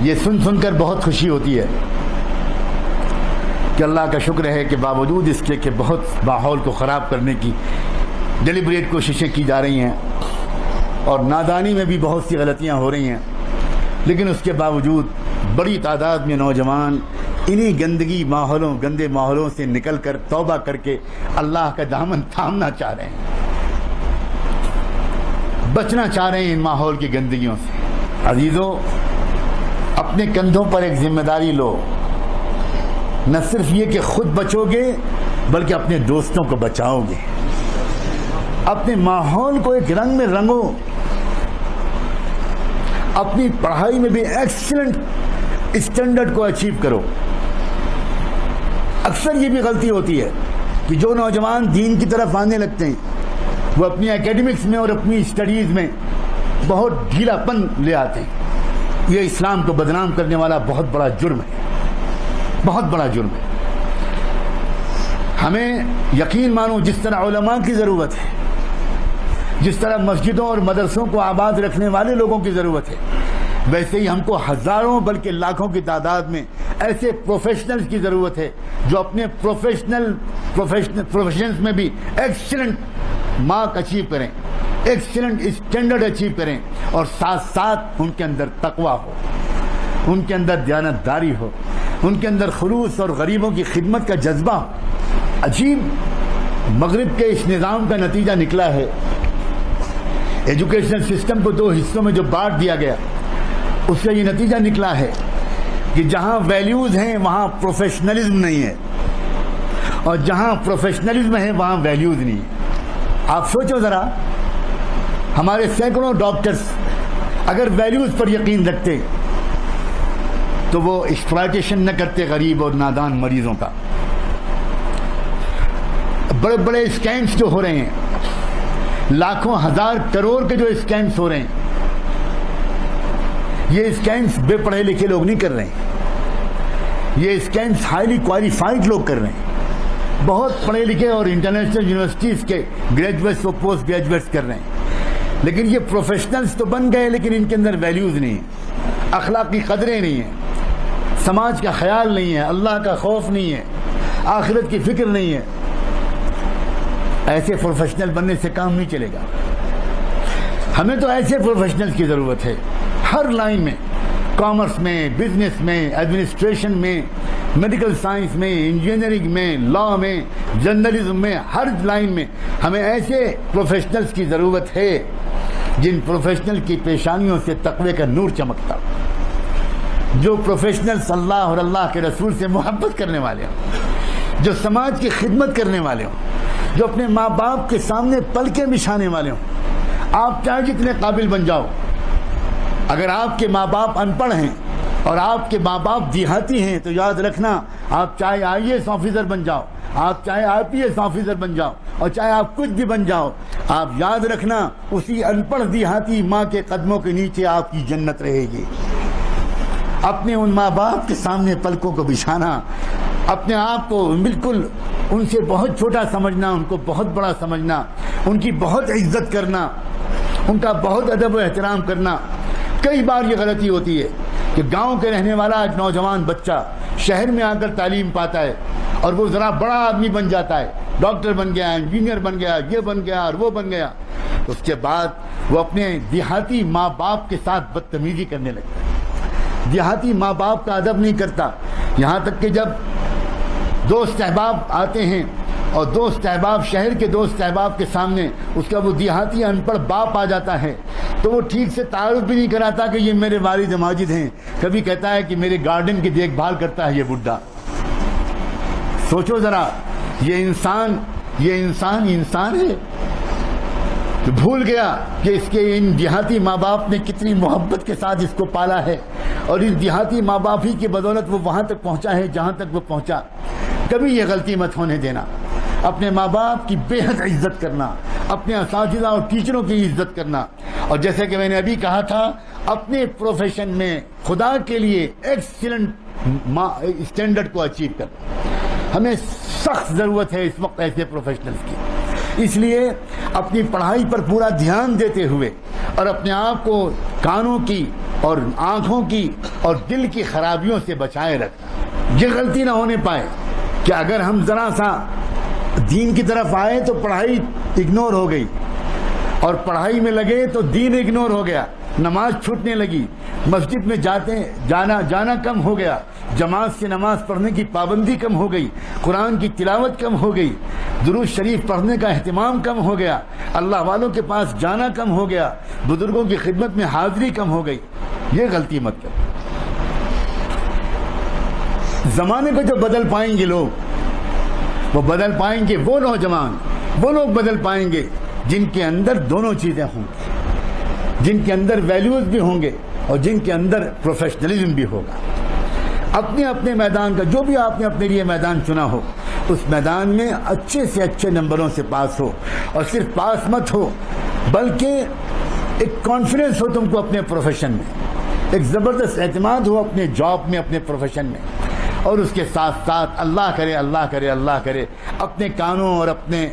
یہ سن کر بہت خوشی ہوتی ہے کہ اللہ کا شکر ہے کہ باوجود اس کے کہ بہت ماحول کو خراب کرنے کی ڈیلیبریٹ کوششیں کی جا رہی ہیں اور نادانی میں بھی بہت سی غلطیاں ہو رہی ہیں، لیکن اس کے باوجود بڑی تعداد میں نوجوان انہی گندے ماحولوں سے نکل کر توبہ کر کے اللہ کا دامن تھامنا چاہ رہے ہیں، بچنا چاہ رہے ہیں ان ماحول کی گندگیوں سے۔ عزیزو، اپنے کندھوں پر ایک ذمہ داری لو، نہ صرف یہ کہ خود بچو گے بلکہ اپنے دوستوں کو بچاؤ گے، اپنے ماحول کو ایک رنگ میں رنگو، اپنی پڑھائی میں بھی ایکسیلنٹ اسٹینڈرڈ کو اچیو کرو۔ اکثر یہ بھی غلطی ہوتی ہے کہ جو نوجوان دین کی طرف آنے لگتے ہیں وہ اپنی اکیڈمکس میں اور اپنی اسٹڈیز میں بہت ڈھیلا پن لے آتے ہیں۔ یہ اسلام کو بدنام کرنے والا بہت بڑا جرم ہے، بہت بڑا جرم ہے۔ ہمیں یقین مانو جس طرح علماء کی ضرورت ہے، جس طرح مسجدوں اور مدرسوں کو آباد رکھنے والے لوگوں کی ضرورت ہے، ویسے ہی ہم کو ہزاروں بلکہ لاکھوں کی تعداد میں ایسے پروفیشنلز کی ضرورت ہے جو اپنے پروفیشنز میں بھی ایکسیلنٹ مارک اچیو کریں، ایکسیلنٹ اسٹینڈرڈ اچیو کریں، اور ساتھ ساتھ ان کے اندر تقویٰ ہو، ان کے اندر دیانتداری ہو، ان کے اندر خلوص اور غریبوں کی خدمت کا جذبہ ہو۔ عجیب مغرب کے اس نظام کا نتیجہ نکلا ہے، ایجوکیشنل سسٹم کو دو حصوں میں جو بانٹ دیا گیا، اس سے یہ نتیجہ نکلا ہے کہ جہاں ویلیوز ہیں وہاں پروفیشنلزم نہیں ہے، اور جہاں پروفیشنلزم ہے وہاں ویلیوز نہیں ہے۔ آپ سوچو ذرا، ہمارے سینکڑوں ڈاکٹرز اگر ویلیوز پر یقین رکھتے تو وہ ایکسپلائٹیشن نہ کرتے غریب اور نادان مریضوں کا۔ بڑے بڑے اسکیمز جو ہو رہے ہیں، لاکھوں ہزار کروڑ کے جو اسکیمز ہو رہے ہیں، یہ اسکیمز بے پڑھے لکھے لوگ نہیں کر رہے ہیں، یہ اسکیمز ہائیلی کوالیفائڈ لوگ کر رہے ہیں، بہت پڑھے لکھے اور انٹرنیشنل یونیورسٹیز کے گریجویٹس اور پوسٹ گریجویٹس کر رہے ہیں، لیکن یہ پروفیشنلز تو بن گئے لیکن ان کے اندر ویلیوز نہیں ہیں، اخلاقی قدریں نہیں ہیں، سماج کا خیال نہیں ہے، اللہ کا خوف نہیں ہے، آخرت کی فکر نہیں ہے۔ ایسے پروفیشنل بننے سے کام نہیں چلے گا۔ ہمیں تو ایسے پروفیشنل کی ضرورت ہے ہر لائن میں، کامرس میں، بزنس میں، ایڈمنسٹریشن میں، میڈیکل سائنس میں، انجینئرنگ میں، لا میں، جرنلزم میں، ہر لائن میں ہمیں ایسے پروفیشنلز کی ضرورت ہے جن پروفیشنل کی پیشانیوں سے تقوی کا نور چمکتا، جو پروفیشنلز اللہ اور اللہ کے رسول سے محبت کرنے والے ہوں، جو سماج کی خدمت کرنے والے ہوں، جو اپنے ماں باپ کے سامنے پلکیں بچھانے والے ہوں۔ آپ چاہے جتنے قابل بن جاؤ، اگر آپ کے ماں باپ ان پڑھ ہیں اور آپ کے ماں باپ دیہاتی ہیں تو یاد رکھنا، آپ چاہے IAS آفیسر بن جاؤ، آپ چاہے IPS آفیسر بن جاؤ، اور چاہے آپ کچھ بھی بن جاؤ، آپ یاد رکھنا اسی ان پڑھ دیہاتی ماں کے قدموں کے نیچے آپ کی جنت رہے گی۔ اپنے ان ماں باپ کے سامنے پلکوں کو بچھانا، اپنے آپ کو بالکل ان سے بہت چھوٹا سمجھنا، ان کو بہت بڑا سمجھنا، ان کی بہت عزت کرنا، ان کا بہت ادب و احترام کرنا۔ کئی بار یہ غلطی ہوتی ہے کہ گاؤں کے رہنے والا ایک نوجوان بچہ شہر میں آ کر تعلیم پاتا ہے اور وہ ذرا بڑا آدمی بن جاتا ہے، ڈاکٹر بن گیا، انجینئر بن گیا، یہ بن گیا اور وہ بن گیا، تو اس کے بعد وہ اپنے دیہاتی ماں باپ کے ساتھ بدتمیزی کرنے لگتا ہے، دیہاتی ماں باپ کا ادب نہیں کرتا، یہاں تک کہ جب دوست احباب آتے ہیں اور دوست احباب شہر کے دوست احباب کے سامنے اس کا وہ دیہاتی ان پڑھ باپ آ جاتا ہے تو وہ ٹھیک سے تعارف بھی نہیں کراتا کہ یہ میرے والد ماجد ہیں، کبھی کہتا ہے کہ میرے گارڈن کی دیکھ بھال کرتا ہے یہ بڈھا۔ سوچو ذرا، یہ انسان ہے کہ بھول گیا کہ اس کے ان دیہاتی ماں باپ نے کتنی محبت کے ساتھ اس کو پالا ہے، اور اس دیہاتی ماں باپ ہی کی بدولت وہ وہاں تک پہنچا ہے جہاں تک وہ پہنچا۔ کبھی یہ غلطی مت ہونے دینا، اپنے ماں باپ کی بے حد عزت کرنا، اپنے اساتذہ اور ٹیچروں کی عزت کرنا، اور جیسے کہ میں نے ابھی کہا تھا، اپنے پروفیشن میں خدا کے لیے ایکسیلنٹ اسٹینڈرڈ کو اچیو کرنا۔ ہمیں سخت ضرورت ہے اس وقت ایسے پروفیشنلز کی، اس لیے اپنی پڑھائی پر پورا دھیان دیتے ہوئے اور اپنے آپ کو کانوں کی اور آنکھوں کی اور دل کی خرابیوں سے بچائے رکھنا. یہ غلطی نہ ہونے پائے کہ اگر ہم ذرا سا دین کی طرف آئے تو پڑھائی اگنور ہو گئی، اور پڑھائی میں لگے تو دین اگنور ہو گیا، نماز چھوٹنے لگی، مسجد میں جانا کم ہو گیا، جماعت سے نماز پڑھنے کی پابندی کم ہو گئی، قرآن کی تلاوت کم ہو گئی، درود شریف پڑھنے کا اہتمام کم ہو گیا، اللہ والوں کے پاس جانا کم ہو گیا، بزرگوں کی خدمت میں حاضری کم ہو گئی. یہ غلطی مت کرو. زمانے کو جو بدل پائیں گے لوگ، وہ بدل پائیں گے وہ نوجوان، وہ لوگ بدل پائیں گے جن کے اندر دونوں چیزیں ہوں گی، جن کے اندر ویلیوز بھی ہوں گے اور جن کے اندر پروفیشنلزم بھی ہوگا. اپنے اپنے میدان کا جو بھی آپ نے اپنے لیے میدان چنا ہو، اس میدان میں اچھے سے اچھے نمبروں سے پاس ہو، اور صرف پاس مت ہو بلکہ ایک کانفیڈنس ہو تم کو اپنے پروفیشن میں، ایک زبردست اعتماد ہو اپنے جاب میں، اپنے پروفیشن میں، اور اس کے ساتھ ساتھ اللہ کرے اللہ کرے اللہ کرے اپنے کانوں اور اپنے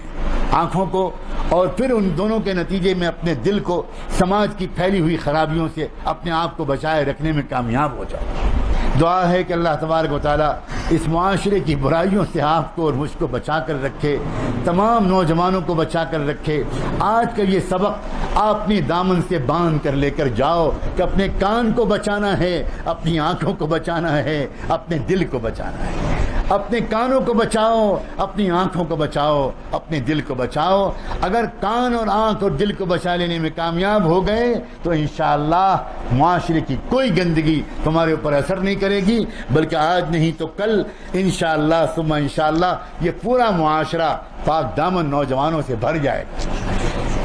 آنکھوں کو، اور پھر ان دونوں کے نتیجے میں اپنے دل کو سماج کی پھیلی ہوئی خرابیوں سے اپنے آپ کو بچائے رکھنے میں کامیاب ہو جائے. دعا ہے کہ اللہ تبارک و تعالیٰ اس معاشرے کی برائیوں سے آپ کو اور مجھ کو بچا کر رکھے، تمام نوجوانوں کو بچا کر رکھے. آج کا یہ سبق آپ اپنی دامن سے باندھ کر لے کر جاؤ کہ اپنے کان کو بچانا ہے، اپنی آنکھوں کو بچانا ہے، اپنے دل کو بچانا ہے. اپنے کانوں کو بچاؤ، اپنی آنکھوں کو بچاؤ، اپنے دل کو بچاؤ. اگر کان اور آنکھ اور دل کو بچا لینے میں کامیاب ہو گئے تو انشاءاللہ معاشرے کی کوئی گندگی تمہارے اوپر اثر نہیں کرے گی، بلکہ آج نہیں تو کل انشاءاللہ ثم انشاءاللہ یہ پورا معاشرہ پاک دامن نوجوانوں سے بھر جائے گا،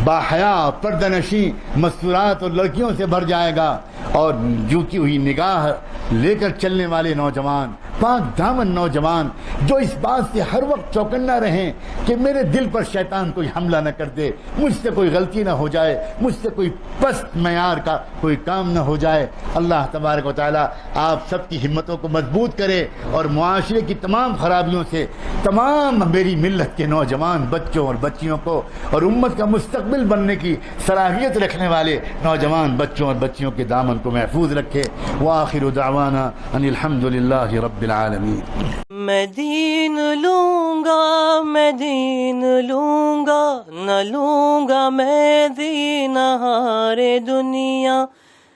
باحیا پردہ نشیں مستورات اور لڑکیوں سے بھر جائے گا، اور جھکی ہوئی نگاہ لے کر چلنے والے نوجوان، پاک دامن نوجوان جو اس بات سے ہر وقت چوکنا رہیں کہ میرے دل پر شیطان کوئی حملہ نہ کر دے، مجھ سے کوئی غلطی نہ ہو جائے، مجھ سے کوئی پست معیار کا کوئی کام نہ ہو جائے. اللہ تبارک و تعالیٰ آپ سب کی ہمتوں کو مضبوط کرے، اور معاشرے کی تمام خرابیوں سے تمام میری ملت کے نوجوان بچوں اور بچیوں کو، اور امت کا مستقبل بننے کی صلاحیت رکھنے والے نوجوان بچوں اور بچیوں کے دامن کو محفوظ رکھے. وآخر دعوانا ان الحمد للہ رب العالمین. میں دین لوں گا، میں دین لوں گا، نہ لوں گا میں دین ہارے دنیا.